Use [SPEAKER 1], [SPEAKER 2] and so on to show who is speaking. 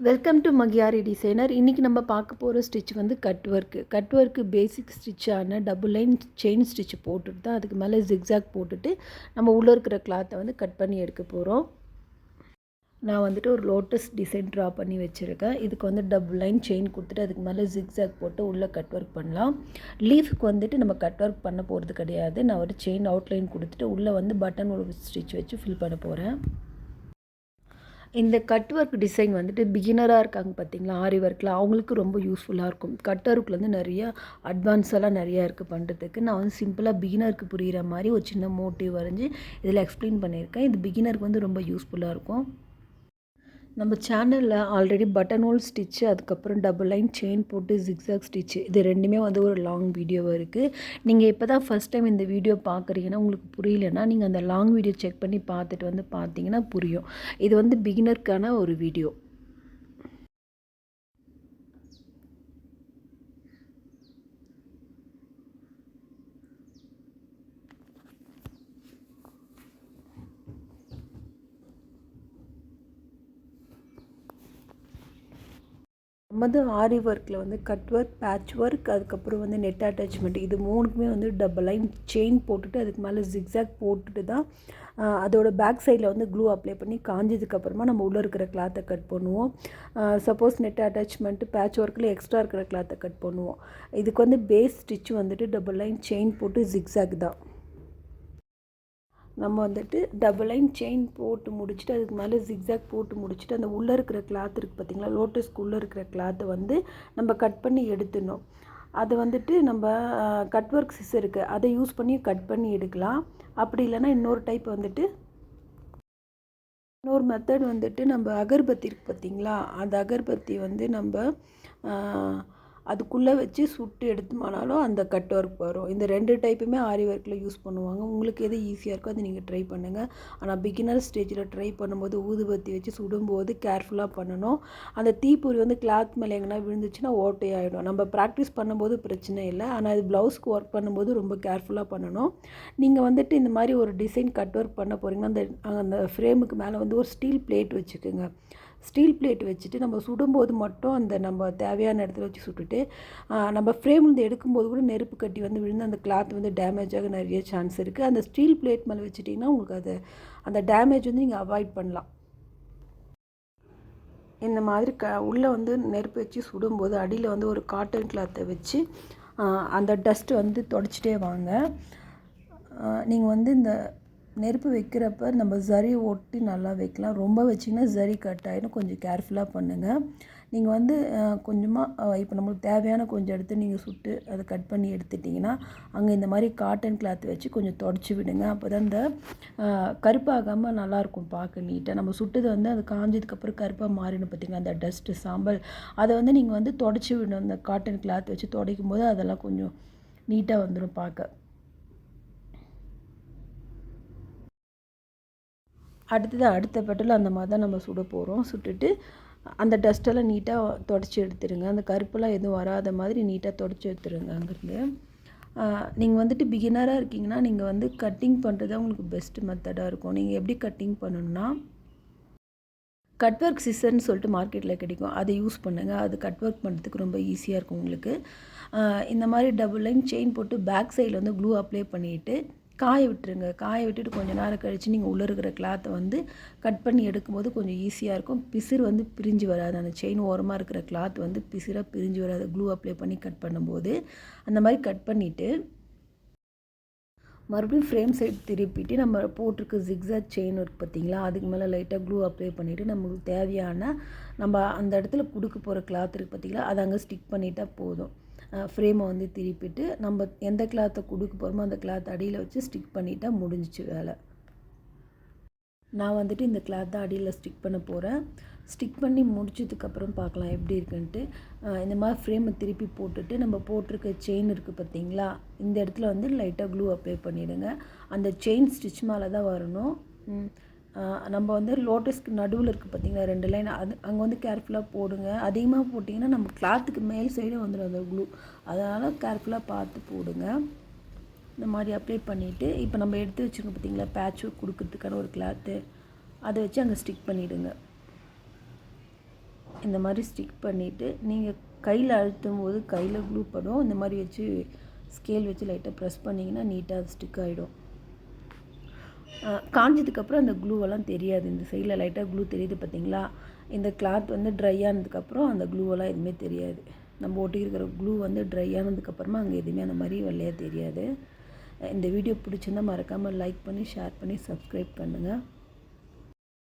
[SPEAKER 1] Welcome to மகியாரி designer. இன்றைக்கி நம்ம பார்க்க போகிற ஸ்டிச் வந்து கட் ஒர்க்கு பேசிக் ஸ்டிச்சான டபுள் லைன் செயின் ஸ்டிச் போட்டுட்டு தான் அதுக்கு மேலே ஜிக்ஸாக் போட்டுட்டு நம்ம உள்ளே இருக்கிற கிளாத்தை வந்து கட் பண்ணி எடுக்க போகிறோம். நான் வந்துட்டு ஒரு லோட்டஸ் டிசைன் ட்ரா பண்ணி வச்சுருக்கேன். இதுக்கு வந்து டபுள் லைன் செயின் கொடுத்துட்டு அதுக்கு மேலே ஜிக்ஸாக் போட்டு உள்ளே கட் ஒர்க் பண்ணலாம். லீஃப்க்கு வந்துட்டு நம்ம கட் ஒர்க் பண்ண போகிறது கிடையாது. நான் ஒரு செயின் அவுட்லைன் கொடுத்துட்டு உள்ளே வந்து பட்டன் ஒரு ஸ்டிச் வச்சு ஃபில் பண்ண போகிறேன். இந்த கட் ஒர்க் டிசைன் வந்துட்டு பிகினராக இருக்காங்க பார்த்தீங்களா, ஆரி ஒர்க்கில், அவங்களுக்கு ரொம்ப யூஸ்ஃபுல்லாக இருக்கும். கட் ஒர்க்கில் வந்து நிறையா அட்வான்ஸெல்லாம் நிறையா இருக்குது பண்ணுறதுக்கு. நான் வந்து சிம்பிளாக பிகினருக்கு புரிகிற மாதிரி ஒரு சின்ன மோட்டிவ் வரைஞ்சி இதில் எக்ஸ்பிளைன் பண்ணியிருக்கேன். இது பிகினருக்கு வந்து ரொம்ப யூஸ்ஃபுல்லாக இருக்கும். நம்ம சேனலில் ஆல்ரெடி பட்டன் ஹோல் ஸ்டிச்சு, அதுக்கப்புறம் டபுள் லைன் செயின் போட்டு ஜிக்ஸாக் ஸ்டிச்சு, இது ரெண்டுமே வந்து ஒரு லாங் வீடியோவாக இருக்குது. நீங்கள் இப்போ தான் ஃபஸ்ட் டைம் இந்த வீடியோ பார்க்குறீங்கன்னா, உங்களுக்கு புரியலன்னா நீங்கள் அந்த லாங் வீடியோ செக் பண்ணி பார்த்துட்டு வந்து பார்த்தீங்கன்னா புரியும். இது வந்து பிகினருக்கான ஒரு வீடியோ. நம்ம வந்து ஆரி ஒர்க்கில் வந்து கட் ஒர்க், பேட்ச் ஒர்க், அதுக்கப்புறம் வந்து நெட் அட்டாச்மெண்ட், இது மூணுக்குமே வந்து டபுள் லைன் செயின் போட்டுட்டு அதுக்கு மேலே ஜிக்ஸாக் போட்டுட்டு தான் அதோட பேக் சைடில் வந்து க்ளூ அப்ளை பண்ணி காஞ்சதுக்கப்புறமா நம்ம உள்ளே இருக்கிற கிளாத்தை கட் பண்ணுவோம். சப்போஸ் நெட் அட்டாச்மெண்ட்டு, பேட்ச் ஒர்க்கில் எக்ஸ்ட்ரா இருக்கிற கிளாத்தை கட் பண்ணுவோம். இதுக்கு வந்து பேஸ் ஸ்டிச் வந்துட்டு டபுள் லைன் செயின் போட்டு ஜிக்ஸாக் தான். நம்ம வந்துட்டு டபுள் லைன் செயின் போட்டு முடிச்சுட்டு அதுக்கு மேலே ஜிக்ஸாக் போட்டு முடிச்சுட்டு அந்த உள்ளே இருக்கிற கிளாத் இருக்குது பார்த்திங்களா, லோட்டஸ்க்கு உள்ளே இருக்கிற கிளாத்தை வந்து நம்ம கட் பண்ணி எடுத்துடணும். அதை வந்துட்டு நம்ம கட் ஒர்க் சிஸ் இருக்குது, அதை யூஸ் பண்ணி கட் பண்ணி எடுக்கலாம். அப்படி இல்லைன்னா இன்னொரு டைப் வந்துட்டு, இன்னொரு மெத்தட் வந்துட்டு, நம்ம அகர்பத்தி இருக்குது பார்த்திங்களா, அந்த அகர்பத்தி வந்து நம்ம அதுக்குள்ளே வச்சு சுட்டு எடுத்துமானாலும் அந்த கட் ஒர்க் வரும். இந்த ரெண்டு டைப்புமே ஆரி ஒர்க்கில் யூஸ் பண்ணுவாங்க. உங்களுக்கு எது ஈஸியாக இருக்கோ அதை நீங்கள் ட்ரை பண்ணுங்கள். ஆனால் பிகினர் ஸ்டேஜில் ட்ரை பண்ணும்போது ஊதுபத்தி வச்சு சுடும்போது கேர்ஃபுல்லாக பண்ணணும். அந்த தீப்பொறி வந்து கிளாத் மேலே எங்கன்னா விழுந்துச்சுன்னா ஓட்டையாகிடும். நம்ம ப்ராக்டிஸ் பண்ணும்போது பிரச்சனை இல்லை, ஆனால் இது ப்ளவுஸ்க்கு ஒர்க் பண்ணும்போது ரொம்ப கேர்ஃபுல்லாக பண்ணணும். நீங்கள் வந்துட்டு இந்த மாதிரி ஒரு டிசைன் கட் ஒர்க் பண்ண போகிறீங்கன்னா அந்த ஃப்ரேமுக்கு மேலே வந்து ஒரு ஸ்டீல் பிளேட் வச்சுக்கோங்க. ஸ்டீல் பிளேட் வச்சுட்டு நம்ம சுடும்போது மட்டும் அந்த நம்ம தேவையான இடத்துல வச்சு சுட்டுட்டு, நம்ம ஃப்ரேம்லேருந்து எடுக்கும்போது கூட நெருப்பு கட்டி வந்து விழுந்து அந்த கிளாத் வந்து டேமேஜ் ஆக நிறைய சான்ஸ் இருக்குது. அந்த ஸ்டீல் பிளேட் மேலே வச்சுட்டிங்கன்னா உங்களுக்கு அந்த டேமேஜ் வந்து நீங்கள் அவாய்ட் பண்ணலாம். இந்த மாதிரி உள்ளே வந்து நெருப்பு வச்சு சுடும்போது அடியில் வந்து ஒரு காட்டன் கிளாத்தை வச்சு அந்த டஸ்ட்டு வந்து தொடச்சிட்டே வாங்க. நீங்கள் வந்து இந்த நெருப்பு வைக்கிறப்ப நம்ம ஜரி ஒட்டி நல்லா வைக்கலாம். ரொம்ப வச்சிங்கன்னா ஜரி கட் ஆகிடும். கொஞ்சம் கேர்ஃபுல்லாக பண்ணுங்கள். நீங்கள் வந்து கொஞ்சமாக இப்போ நம்மளுக்கு தேவையான கொஞ்சம் எடுத்து நீங்கள் சுட்டு அதை கட் பண்ணி எடுத்துட்டிங்கன்னா அங்கே இந்த மாதிரி காட்டன் கிளாத் வச்சு கொஞ்சம் தொடச்சி விடுங்க. அப்போ தான் இந்த கருப்பாகாமல் நல்லாயிருக்கும் பார்க்க நீட்டாக. நம்ம சுட்டது வந்து அது காஞ்சதுக்கப்புறம் கருப்பாக மாறிடும் பார்த்திங்கன்னா அந்த டஸ்ட்டு சாம்பல், அதை வந்து நீங்கள் வந்து தொடச்சி விடணும். அந்த காட்டன் கிளாத் வச்சு துடைக்கும் போது அதெல்லாம் கொஞ்சம் நீட்டாக வந்துடும் பார்க்க. அடுத்த பெட்டல் அந்த மாதிரி தான் நம்ம சுட போகிறோம். சுட்டுட்டு அந்த டஸ்ட்டெல்லாம் நீட்டாக தொடச்சி எடுத்துடுங்க. அந்த கருப்பெல்லாம் எதுவும் வராத மாதிரி நீட்டாக தொடச்சி எடுத்துடுங்க. அங்கேருந்து நீங்கள் வந்துட்டு பிகினராக இருக்கீங்கன்னா நீங்கள் வந்து கட்டிங் பண்ணுறது தான் உங்களுக்கு பெஸ்ட்டு மெத்தடாக இருக்கும். நீங்கள் எப்படி கட்டிங் பண்ணணுன்னா, கட் ஒர்க் சிசர்னு சொல்லிட்டு மார்க்கெட்டில் கிடைக்கும், அதை யூஸ் பண்ணுங்கள். அது கட் ஒர்க் பண்ணுறதுக்கு ரொம்ப ஈஸியாக இருக்கும் உங்களுக்கு. இந்த மாதிரி டபுள் லைன் செயின் போட்டு பேக் சைடில் வந்து க்ளூ அப்ளை பண்ணிவிட்டு காய விட்டுருங்க. காய விட்டுட்டு கொஞ்சம் நேரம் கழித்து நீங்கள் உள்ளே இருக்கிற கிளாத்தை வந்து கட் பண்ணி எடுக்கும்போது கொஞ்சம் ஈஸியாக இருக்கும். பிசிறு வந்து பிரிஞ்சு வராது. அந்த செயின் ஓரமாக இருக்கிற கிளாத் வந்து பிசிறாக பிரிஞ்சு வராது க்ளூ அப்ளை பண்ணி கட் பண்ணும்போது. அந்த மாதிரி கட் பண்ணிவிட்டு மறுபடியும் ஃப்ரேம் சைடு திருப்பிட்டு நம்ம போட்டிருக்க ஜிக்ஸாக் செயின் ஒர்க் பார்த்திங்களா, அதுக்கு மேலே லைட்டாக க்ளூ அப்ளை பண்ணிவிட்டு நம்மளுக்கு தேவையான நம்ம அந்த இடத்துல கொடுக்க போகிற கிளாத் இருக்குது பார்த்திங்களா, அதை அங்கே ஸ்டிக் பண்ணிட்டால் போதும். ஃப்ரேமை வந்து திருப்பிட்டு நம்ம எந்த கிளாத்தை கொடுக்க போகிறோமோ அந்த கிளாத் அடியில் வச்சு ஸ்டிக் பண்ணிட்டால் முடிஞ்சிச்சு வேலை. நான் வந்துட்டு இந்த கிளாத் தான் அடியில் ஸ்டிக் பண்ண போகிறேன். ஸ்டிக் பண்ணி முடிச்சதுக்கப்புறம் பார்க்கலாம் எப்படி இருக்குன்ட்டு. இந்த மாதிரி ஃப்ரேமை திருப்பி போட்டுட்டு நம்ம போட்டிருக்க செயின் இருக்குது பார்த்திங்களா, இந்த இடத்துல வந்து லைட்டாக க்ளூ அப்ளை பண்ணிவிடுங்க. அந்த செயின் ஸ்டிச் மேலே தான் வரணும். நம்ம வந்து லோட்டஸ்க்கு நடுவில் இருக்குது பார்த்திங்களா 2 லைன், அது அங்கே வந்து கேர்ஃபுல்லாக போடுங்க. அதிகமாக போட்டிங்கன்னா நம்ம கிளாத்துக்கு மேல் சைடு வந்துடும் அந்த க்ளூ, அதனால் கேர்ஃபுல்லாக பார்த்து போடுங்க. இந்த மாதிரி அப்ளை பண்ணிவிட்டு இப்போ நம்ம எடுத்து வச்சுருக்கோம் பார்த்திங்களா பேட்ச் ஒர்க் கொடுக்கறதுக்கான ஒரு கிளாத்து, அதை வச்சு அங்கே ஸ்டிக் பண்ணிவிடுங்க. இந்த மாதிரி ஸ்டிக் பண்ணிவிட்டு நீங்கள் கையில் அழுத்தும் போது கையில் க்ளூ படும். இந்த மாதிரி வச்சு ஸ்கேல் வச்சு லைட்டாக ப்ரெஸ் பண்ணிங்கன்னா நீட்டாக அது ஸ்டிக் ஆகிடும். காஞ்சதுக்கப்புறம் அந்த க்ளூவெல்லாம் தெரியாது. இந்த சைடில் லைட்டாக க்ளூ தெரியுது பார்த்தீங்களா? இந்த கிளாத் வந்து ட்ரை ஆனதுக்கப்புறம் அந்த க்ளூவெல்லாம் எதுவுமே தெரியாது. நம்ம ஒட்டியிருக்கிற க்ளூ வந்து ட்ரை ஆனதுக்கப்புறமா அங்கே எதுவுமே அந்த மாதிரி வெள்ளையாக தெரியாது. இந்த வீடியோ பிடிச்சிருந்தால் மறக்காமல் லைக் பண்ணி, ஷேர் பண்ணி, சப்ஸ்கிரைப் பண்ணுங்கள்.